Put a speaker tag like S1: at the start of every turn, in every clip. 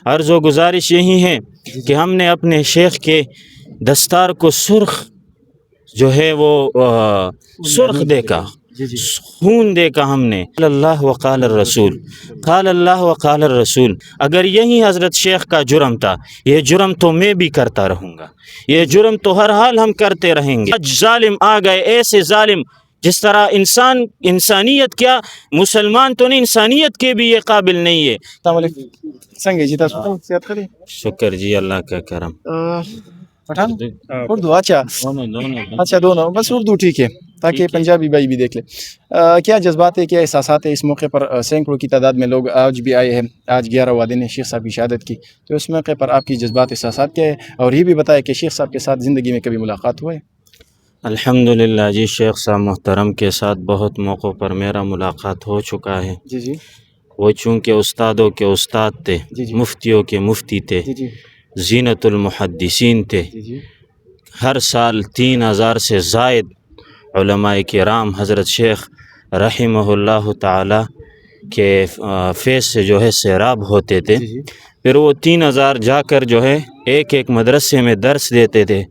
S1: عرض و گزارش یہی ہے کہ ہم نے اپنے شیخ کے دستار کو سرخ جو ہے وہ سرخ دیکھا، خون دیکھا ہم نے۔ قال اللہ وقال الرسول، قال اللہ وقال الرسول۔ اگر یہی حضرت شیخ کا جرم تھا، یہ جرم تو میں بھی کرتا رہوں گا، یہ جرم تو ہر حال ہم کرتے رہیں گے۔ آج ظالم آ گئے، ایسے ظالم جس طرح انسانیت کیا، مسلمان تو نہیں، انسانیت کے بھی یہ قابل نہیں ہے۔
S2: السلام علیکم، څنګه جی تاسو صحت ښه دی؟
S1: شکر جی اللہ کا کرم۔
S2: پٹھان اردو، اچھا دونوں، بس اردو ٹھیک ہے تاکہ پنجابی بھائی بھی دیکھ لے۔ کیا جذبات ہے، کیا احساسات ہے؟ اس موقع پر سینکڑوں کی تعداد میں لوگ آج بھی آئے ہیں، آج 11واں دن ہے شیخ صاحب کی شہادت کی، تو اس موقع پر آپ کی جذبات احساسات کیا ہے؟ اور یہ بھی بتائیں کہ شیخ صاحب کے ساتھ زندگی میں کبھی ملاقات ہوا ہے؟
S1: الحمدللہ جی، شیخ صاحب محترم کے ساتھ بہت موقعوں پر میرا ملاقات ہو چکا ہے۔
S2: جی جی
S1: وہ چونکہ استادوں کے استاد تھے، مفتیوں کے مفتی تھے،
S2: جی
S1: زینت المحدثین تھے۔
S2: جی
S1: ہر سال 3000 سے زائد علماء کرام حضرت شیخ رحمہ اللہ تعالی کے فیض سے جو ہے سیراب ہوتے تھے۔ پھر وہ 3000 جا کر جو ہے ایک ایک مدرسے میں درس دیتے تھے،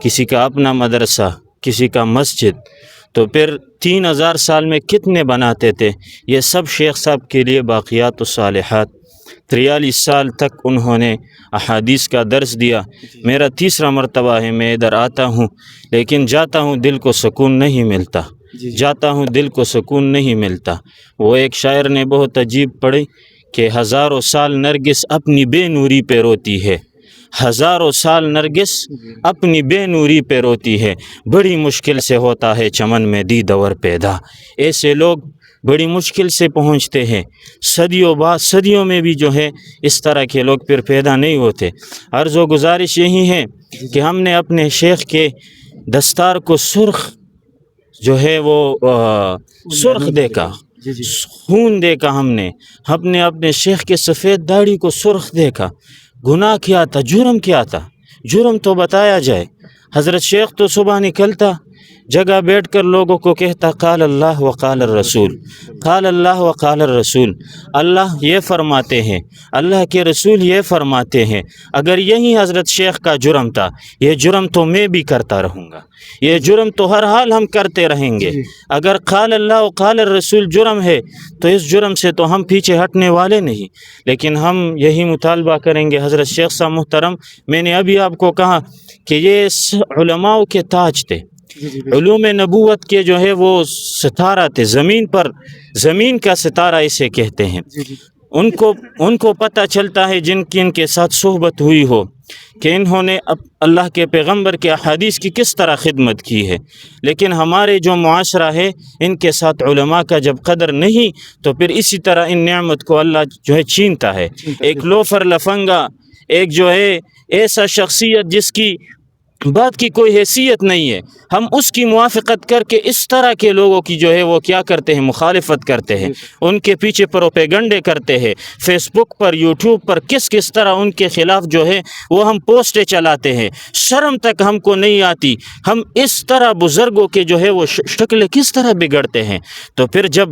S1: کسی کا اپنا مدرسہ، کسی کا مسجد، تو پھر 3000 سال میں کتنے بناتے تھے؟ یہ سب شیخ صاحب کے لیے باقیات الصالحات۔ 43 سال تک انہوں نے احادیث کا درس دیا۔ میرا تیسرا مرتبہ ہے میں ادھر آتا ہوں، لیکن جاتا ہوں دل کو سکون نہیں ملتا، جاتا ہوں دل کو سکون نہیں ملتا۔ وہ ایک شاعر نے بہت عجیب پڑھی کہ ہزاروں سال نرگس اپنی بے نوری پہ روتی ہے، ہزاروں سال نرگس اپنی بے نوری پہ روتی ہے، بڑی مشکل سے ہوتا ہے چمن میں دیدور پیدا۔ ایسے لوگ بڑی مشکل سے پہنچتے ہیں، صدیوں بعد، صدیوں میں بھی جو ہے اس طرح کے لوگ پھر پیدا نہیں ہوتے۔ عرض و گزارش یہی ہے کہ ہم نے اپنے شیخ کے دستار کو سرخ جو ہے وہ سرخ دیکھا، خون دیکھا ہم نے اپنے شیخ کے سفید داڑھی کو سرخ دیکھا۔ گناہ کیا تھا، جرم کیا تھا؟ جرم تو بتایا جائے۔ حضرت شیخ تو صبح نکلتا، جگہ بیٹھ کر لوگوں کو کہتا قال اللہ وقال الرسول، قال اللہ وقال الرسول۔ اللہ یہ فرماتے ہیں، اللہ کے رسول یہ فرماتے ہیں۔ اگر یہی حضرت شیخ کا جرم تھا، یہ جرم تو میں بھی کرتا رہوں گا، یہ جرم تو ہر حال ہم کرتے رہیں گے۔ اگر قال اللہ وقال الرسول جرم ہے تو اس جرم سے تو ہم پیچھے ہٹنے والے نہیں، لیکن ہم یہی مطالبہ کریں گے۔ حضرت شیخ صاحب محترم، میں نے ابھی آپ کو کہا کہ یہ علماء کے تاج تھے، علوم نبوت کے جو ہے وہ ستارہ تھے، زمین کا ستارہ اسے کہتے ہیں۔ ان کو پتہ چلتا ہے جن کی ان کے ساتھ صحبت ہوئی ہو کہ انہوں نے اللہ کے پیغمبر کے احادیث کی کس طرح خدمت کی ہے۔ لیکن ہمارے جو معاشرہ ہے، ان کے ساتھ علماء کا جب قدر نہیں تو پھر اسی طرح ان نعمت کو اللہ جو ہے چھینتا ہے۔ ایک لوفر لفنگا، ایک جو ہے ایسا شخصیت جس کی بات کی کوئی حیثیت نہیں ہے، ہم اس کی موافقت کر کے اس طرح کے لوگوں کی جو ہے وہ کیا کرتے ہیں، مخالفت کرتے ہیں، ان کے پیچھے پروپیگنڈے کرتے ہیں، فیس بک پر، یوٹیوب پر کس طرح ان کے خلاف جو ہے وہ ہم پوسٹیں چلاتے ہیں۔ شرم تک ہم کو نہیں آتی، ہم اس طرح بزرگوں کے جو ہے وہ شکل کس طرح بگڑتے ہیں۔ تو پھر جب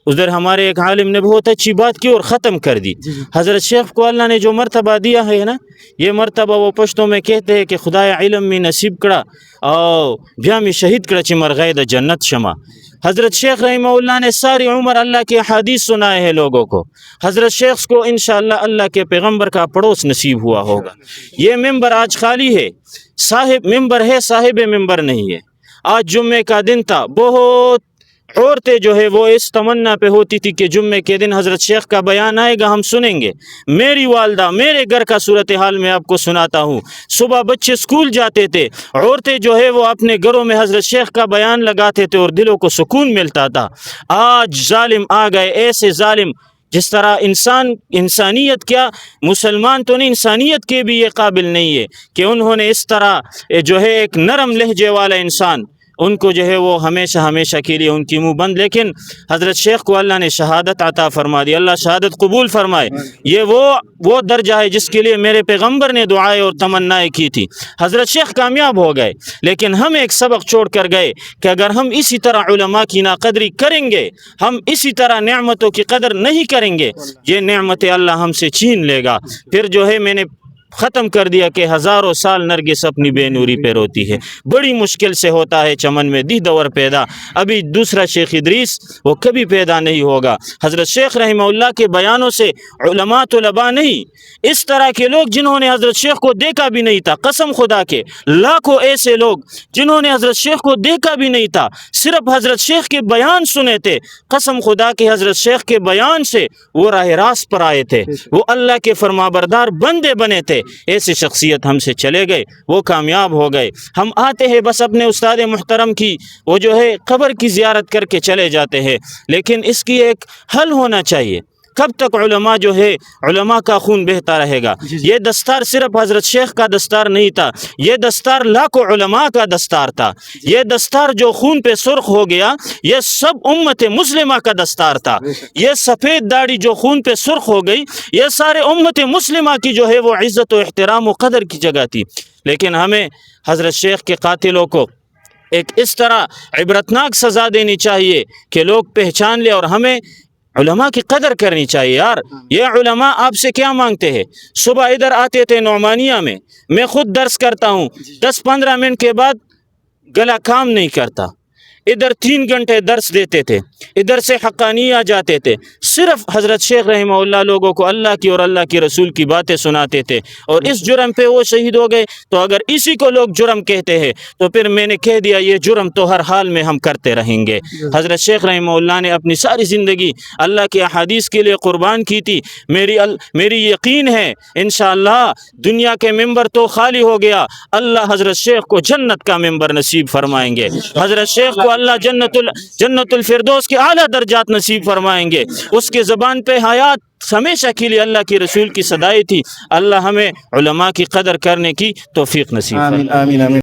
S1: ادھر ہمارے ایک عالم نے بہت اچھی بات کی اور ختم کر دی۔ حضرت شیخ کو اللہ نے جو مرتبہ دیا ہے نا، یہ مرتبہ وہ پشتوں میں کہتے ہیں کہ خدایا علم میں نصیب کڑا او بیا میں شہید کڑا چی مرغے دا جنت شما۔ حضرت شیخ رحمہ اللہ نے ساری عمر اللہ کے حدیث سنائے ہیں لوگوں کو۔ حضرت شیخ کو انشاءاللہ اللہ کے پیغمبر کا پڑوس نصیب ہوا ہوگا۔ یہ ممبر آج خالی ہے، صاحب ممبر ہے، صاحب ممبر نہیں ہے۔ آج جمعے کا دن تھا، بہت عورتیں جو ہے وہ اس تمنا پہ ہوتی تھی کہ جمعے کے دن حضرت شیخ کا بیان آئے گا، ہم سنیں گے۔ میری والدہ، میرے گھر کا صورتحال میں آپ کو سناتا ہوں۔ صبح بچے اسکول جاتے تھے، عورتیں جو ہے وہ اپنے گھروں میں حضرت شیخ کا بیان لگاتے تھے اور دلوں کو سکون ملتا تھا۔ آج ظالم آ گئے، ایسے ظالم جس طرح انسانیت کیا، مسلمان تو نہیں، انسانیت کے بھی یہ قابل نہیں ہے کہ انہوں نے اس طرح جو ہے ایک نرم لہجے والا انسان ان کو جو ہے وہ ہمیشہ ہمیشہ کے لیے ان کی منہ بند. لیکن حضرت شیخ کو اللہ نے شہادت عطا فرما دی, اللہ شہادت قبول فرمائے. یہ وہ درجہ ہے جس کے لیے میرے پیغمبر نے دعائیں اور تمنائیں کی تھی. حضرت شیخ کامیاب ہو گئے, لیکن ہم ایک سبق چھوڑ کر گئے کہ اگر ہم اسی طرح علماء کی ناقدری کریں گے, ہم اسی طرح نعمتوں کی قدر نہیں کریں گے, یہ نعمت اللہ ہم سے چھین لے گا. پھر جو ہے میں نے ختم کر دیا کہ ہزاروں سال نرگس اپنی بے نوری پہ روتی ہے. بڑی مشکل سے ہوتا ہے چمن میں دی دور پیدا. ابھی دوسرا شیخ ادریس وہ کبھی پیدا نہیں ہوگا. حضرت شیخ رحمہ اللہ کے بیانوں سے علماء طلباء نہیں, اس طرح کے لوگ جنہوں نے حضرت شیخ کو دیکھا بھی نہیں تھا, قسم خدا کے لاکھوں ایسے لوگ جنہوں نے حضرت شیخ کو دیکھا بھی نہیں تھا, صرف حضرت شیخ کے بیان سنے تھے. قسم خدا کے حضرت شیخ کے بیان سے وہ راہ راست پر آئے تھے, وہ اللہ کے فرمانبردار بندے بنے تھے. ایسی شخصیت ہم سے چلے گئے, وہ کامیاب ہو گئے. ہم آتے ہیں بس اپنے استاد محترم کی وہ جو ہے قبر کی زیارت کر کے چلے جاتے ہیں, لیکن اس کی ایک حل ہونا چاہیے. کب تک علماء جو ہے علماء کا خون بہتا رہے گا؟ یہ دستار صرف حضرت شیخ کا دستار نہیں تھا, یہ دستار لاکھوں علماء کا دستار تھا. یہ دستار جو خون پہ سرخ ہو گیا یہ سب امت مسلمہ کا دستار تھا. یہ سفید داڑھی جو خون پہ سرخ ہو گئی یہ سارے امت مسلمہ کی جو ہے وہ عزت و احترام و قدر کی جگہ تھی. لیکن ہمیں حضرت شیخ کے قاتلوں کو ایک اس طرح عبرتناک سزا دینی چاہیے کہ لوگ پہچان لے, اور ہمیں علماء کی قدر کرنی چاہیے. یار یہ علماء آپ سے کیا مانگتے ہیں؟ صبح ادھر آتے تھے نعمانیہ میں خود درس کرتا ہوں, 10-15 منٹ کے بعد گلا کام نہیں کرتا. ادھر 3 گھنٹے درس دیتے تھے, ادھر سے حقانیہ جاتے تھے. صرف حضرت شیخ رحمہ اللہ لوگوں کو اللہ کی اور اللہ کی رسول کی باتیں سناتے تھے, اور اس جرم پہ وہ شہید ہو گئے. تو اگر اسی کو لوگ جرم کہتے ہیں تو پھر میں نے کہہ دیا یہ جرم تو ہر حال میں ہم کرتے رہیں گے. حضرت شیخ رحمہ اللہ نے اپنی ساری زندگی اللہ کی احادیث کے لیے قربان کی تھی. میری یقین ہے انشاءاللہ دنیا کے ممبر تو خالی ہو گیا, اللہ حضرت شیخ کو جنت کا ممبر نصیب فرمائیں گے. حضرت شیخ کو اللہ جنت الفردوس کے اعلیٰ درجات نصیب فرمائیں گے. اس کے زبان پہ حیات ہمیشہ کے لیے اللہ کی رسول کی صدائی تھی. اللہ ہمیں علماء کی قدر کرنے کی توفیق نصیب فرمائے.
S2: آمین آمین آمین.